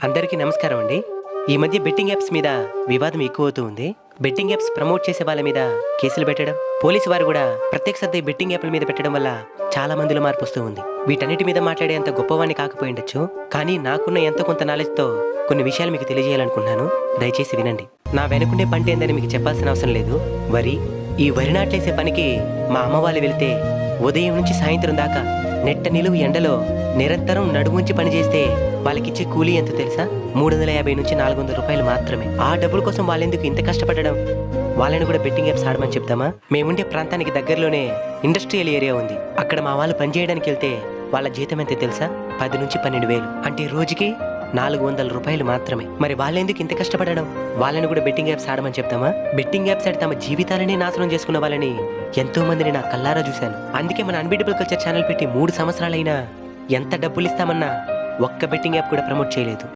అందరికీ నమస్కారం అండి. ఈ మధ్య బెట్టింగ్ యాప్స్ మీద వివాదం ఎక్కువవుతూ ఉంది. బెట్టింగ్ యాప్స్ ప్రమోట్ చేసే వాళ్ళ మీద కేసులు పెట్టడం, పోలీసు వారు కూడా ప్రత్యేక శ్రద్ధ ఈ బెట్టింగ్ యాప్ల మీద పెట్టడం వల్ల చాలా మందిలో మార్పు వస్తూ ఉంది. వీటన్నిటి మీద మాట్లాడే అంత గొప్పవాణ్ణి కాకపోయి ఉండొచ్చు, కానీ నాకున్న ఎంతో కొంత నాలెడ్జ్తో కొన్ని విషయాలు మీకు తెలియజేయాలనుకుంటున్నాను. దయచేసి వినండి. నా వెనుకుండే పంట ఏందని మీకు చెప్పాల్సిన అవసరం లేదు. ఈ వరి నాట్లేసే పనికి మా అమ్మ వాళ్ళు వెళితే ఉదయం నుంచి సాయంత్రం దాకా నెట్ట నిలువు ఎండలో నిరంతరం నడుముంచి పనిచేస్తే వాళ్ళకిచ్చే కూలీ ఎంత తెలుసా? 350 నుంచి 400 రూపాయలు మాత్రమే. ఆ డబ్బుల కోసం వాళ్ళెందుకు ఇంత కష్టపడడం? వాళ్ళని కూడా బెట్టింగ్ యాప్స్ ఆడమని చెప్తామా? మేముండే ప్రాంతానికి దగ్గరలోనే ఇండస్ట్రియల్ ఏరియా ఉంది. అక్కడ మా వాళ్ళు పనిచేయడానికి వెళ్తే వాళ్ళ జీతం ఎంత తెలుసా? 10 నుంచి 12,000, అంటే రోజుకి 400 రూపాయలు మాత్రమే. మరి వాళ్ళెందుకు ఇంత కష్టపడడం? వాళ్ళని కూడా బెట్టింగ్ యాప్స్ ఆడమని చెప్తామా? బెట్టింగ్ యాప్స్ ఆడి తమ జీవితాలనే నాశనం చేసుకున్న వాళ్ళని ఎంతో మందిని నా కల్లారా చూశాను. అందుకే మన అన్బీటబుల్ కల్చర్ ఛానల్ పెట్టి 3 సంవత్సరాలైనా ఎంత డబ్బులు ఇస్తామన్నా ఒక్క బెట్టింగ్ యాప్ కూడా ప్రమోట్ చేయలేదు.